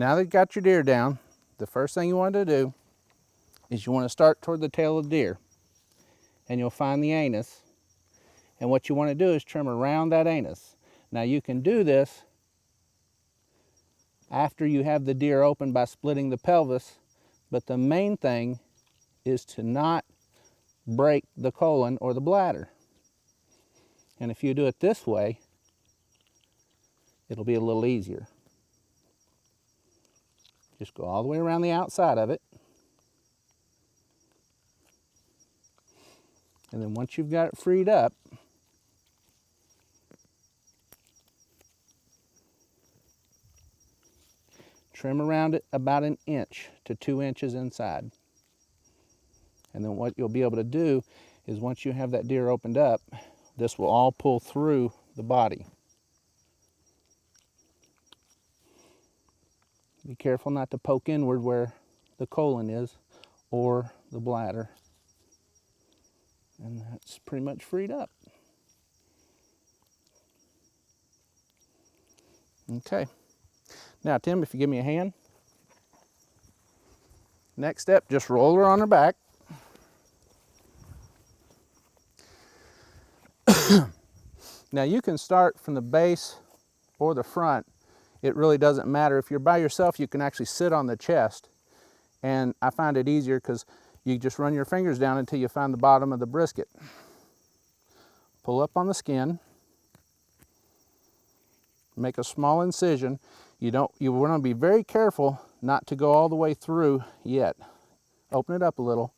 Now that you've got your deer down, the first thing you want to do is you want to start toward the tail of the deer, and you'll find the anus. And what you want to do is trim around that anus. Now you can do this after you have the deer open by splitting the pelvis, but the main thing is to not break the colon or the bladder. And if you do it this way, it'll be a little easier. Just go all the way around the outside of it. And then once you've got it freed up, trim around it about 1 inch to 2 inches inside. And then what you'll be able to do is once you have that deer opened up, this will all pull through the body. Be careful not to poke inward where the colon is or the bladder. And that's pretty much freed up. Okay. Now, Tim, if you give me a hand. Next step, just roll her on her back. Now, you can start from the base or the front. It really doesn't matter. If you're by yourself, you can actually sit on the chest. And I find it easier because you just run your fingers down until you find the bottom of the brisket. Pull up on the skin. Make a small incision. You want to be very careful not to go all the way through yet. Open it up a little.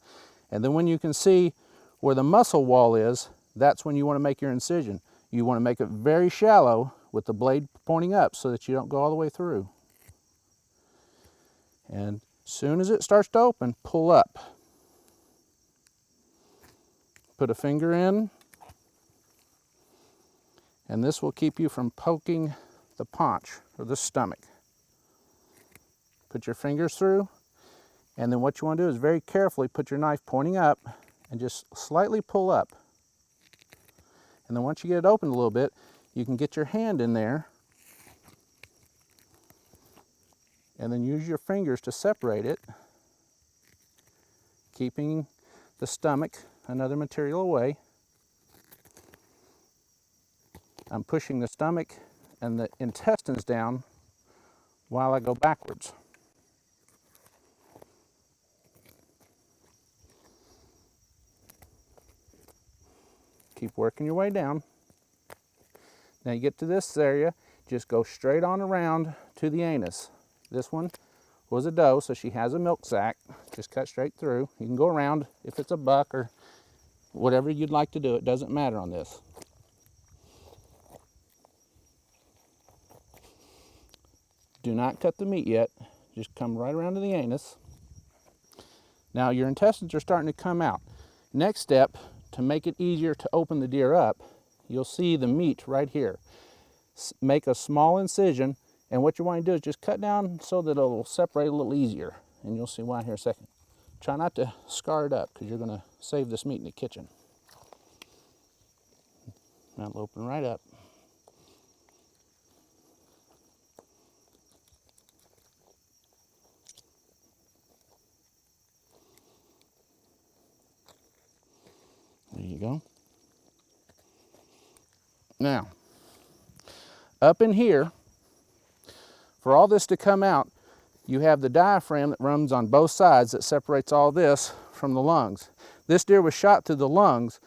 And then when you can see where the muscle wall is, that's when you want to make your incision. You want to make it very shallow with the blade pointing up so that you don't go all the way through. And as soon as it starts to open, pull up. Put a finger in, and this will keep you from poking the paunch or the stomach. Put your fingers through, and then what you want to do is very carefully put your knife pointing up and just slightly pull up. And then once you get it open a little bit, you can get your hand in there and then use your fingers to separate it, keeping the stomach and other material away. I'm pushing the stomach and the intestines down while I go backwards. Keep working your way down. Now you get to this area, just go straight on around to the anus. This one was a doe, so she has a milk sac. Just cut straight through. You can go around if it's a buck or whatever you'd like to do. It doesn't matter on this. Do not cut the meat yet. Just come right around to the anus. Now your intestines are starting to come out. Next step, to make it easier to open the deer up, you'll see the meat right here. Make a small incision, and what you want to do is just cut down so that it'll separate a little easier. And you'll see why here in a second. Try not to scar it up because you're going to save this meat in the kitchen. Now it'll open right up. There you go. Now, up in here, for all this to come out, you have the diaphragm that runs on both sides that separates all this from the lungs. This deer was shot through the lungs,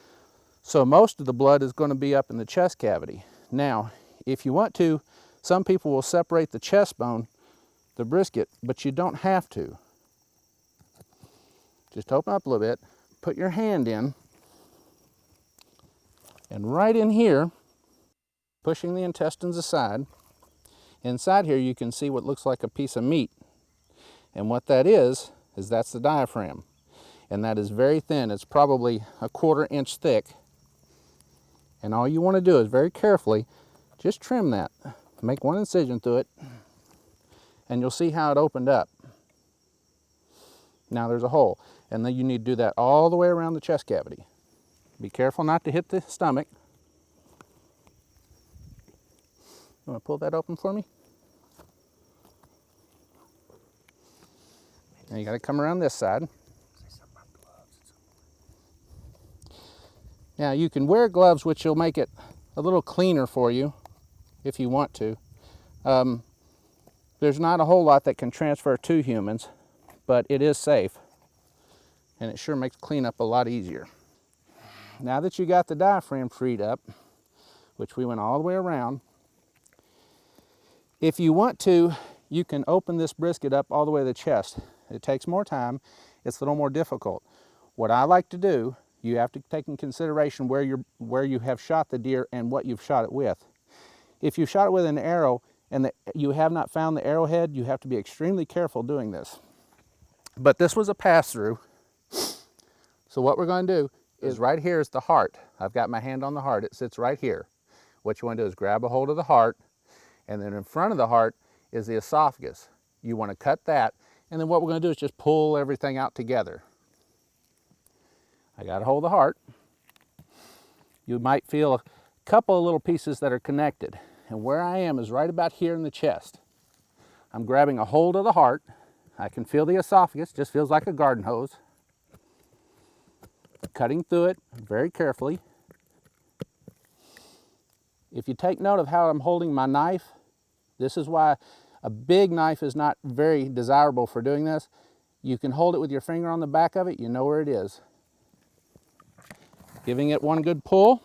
so most of the blood is going to be up in the chest cavity. Now, if you want to, some people will separate the chest bone, the brisket, but you don't have to. Just open up a little bit, put your hand in, and right in here, pushing the intestines aside, inside here you can see what looks like a piece of meat. And what that is that's the diaphragm. And that is very thin. It's probably 1/4 inch thick. And all you want to do is very carefully just trim that. Make one incision through it, and you'll see how it opened up. Now there's a hole, and then you need to do that all the way around the chest cavity. Be careful not to hit the stomach. You want to pull that open for me? Now you got to come around this side. Now you can wear gloves, which will make it a little cleaner for you if you want to. There's not a whole lot that can transfer to humans, but it is safe, and it sure makes cleanup a lot easier. Now that you got the diaphragm freed up, which we went all the way around, if you want to, you can open this brisket up all the way to the chest. It takes more time. It's a little more difficult. What I like to do, you have to take in consideration where you have shot the deer and what you've shot it with. If you shot it with an arrow and you have not found the arrowhead, you have to be extremely careful doing this. But this was a pass-through. So what we're going to do is right here is the heart. I've got my hand on the heart. It sits right here. What you want to do is grab a hold of the heart, and then in front of the heart is the esophagus. You want to cut that, and then what we're going to do is just pull everything out together. I got a hold of the heart. You might feel a couple of little pieces that are connected, and where I am is right about here in the chest. I'm grabbing a hold of the heart. I can feel the esophagus, just feels like a garden hose. Cutting through it very carefully. If you take note of how I'm holding my knife, this is why a big knife is not very desirable for doing this. You can hold it with your finger on the back of it, you know where it is. Giving it one good pull,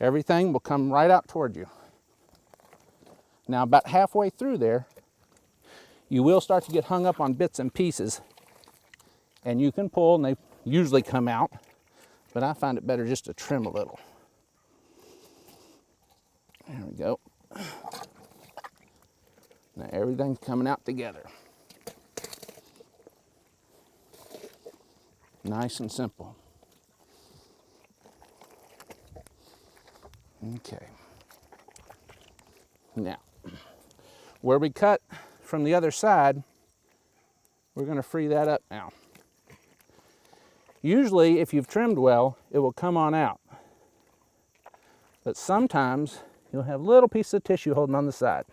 everything will come right out toward you. Now about halfway through there, you will start to get hung up on bits and pieces, and you can pull and they usually come out, but I find it better just to trim a little. There we go. Now everything's coming out together. Nice and simple. Okay. Now, where we cut from the other side, we're going to free that up now. Usually, if you've trimmed well, it will come on out. But sometimes you'll have little pieces of tissue holding on the side.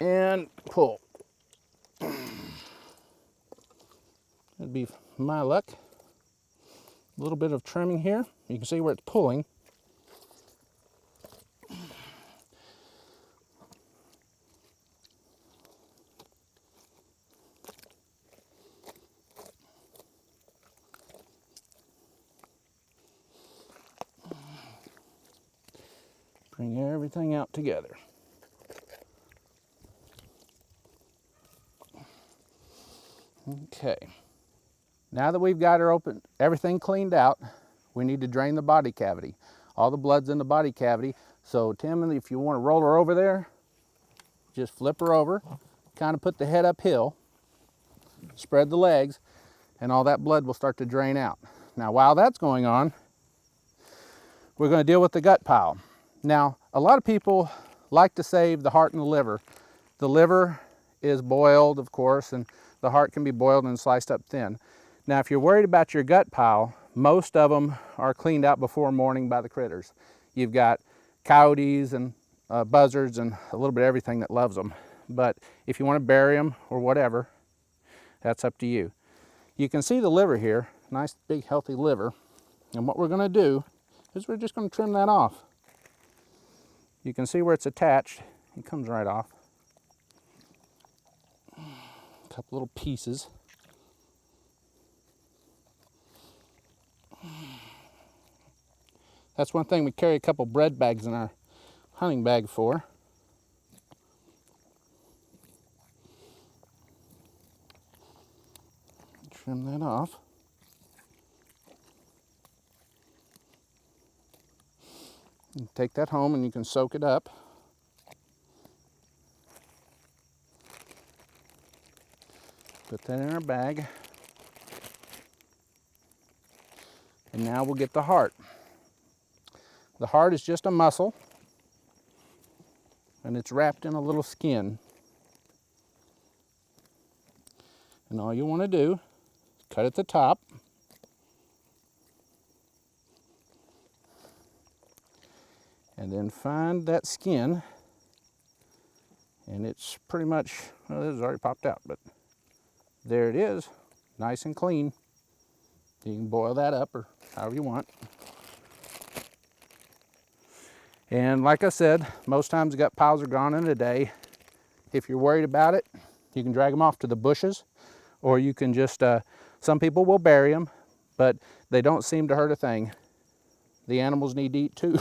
And pull. That'd be my luck. A little bit of trimming here. You can see where it's pulling. Bring everything out together. Okay. Now that we've got everything cleaned out, we need to drain the body cavity. All the blood's in the body cavity. So Tim, if you want to roll her over there, just flip her over, kind of put the head uphill, spread the legs, and all that blood will start to drain out. Now while that's going on, we're going to deal with the gut pile. Now, a lot of people like to save the heart and the liver. The liver is boiled, of course, and the heart can be boiled and sliced up thin. Now, if you're worried about your gut pile, most of them are cleaned out before morning by the critters. You've got coyotes and buzzards and a little bit of everything that loves them. But if you want to bury them or whatever, that's up to you. You can see the liver here, nice big healthy liver. And what we're going to do is we're just going to trim that off. You can see where it's attached. It comes right off. A couple little pieces. That's one thing we carry a couple bread bags in our hunting bag for. Trim that off. You take that home and you can soak it up. Put that in our bag. And now we'll get the heart. The heart is just a muscle, and it's wrapped in a little skin. And all you want to do is cut at the top. And then find that skin And it's pretty much, well, this has already popped out, but there it is, nice and clean. You can boil that up or however you want. And like I said, most times the gut piles are gone in a day. If you're worried about it, you can drag them off to the bushes, or you can just, some people will bury them, but they don't seem to hurt a thing. The animals need to eat too.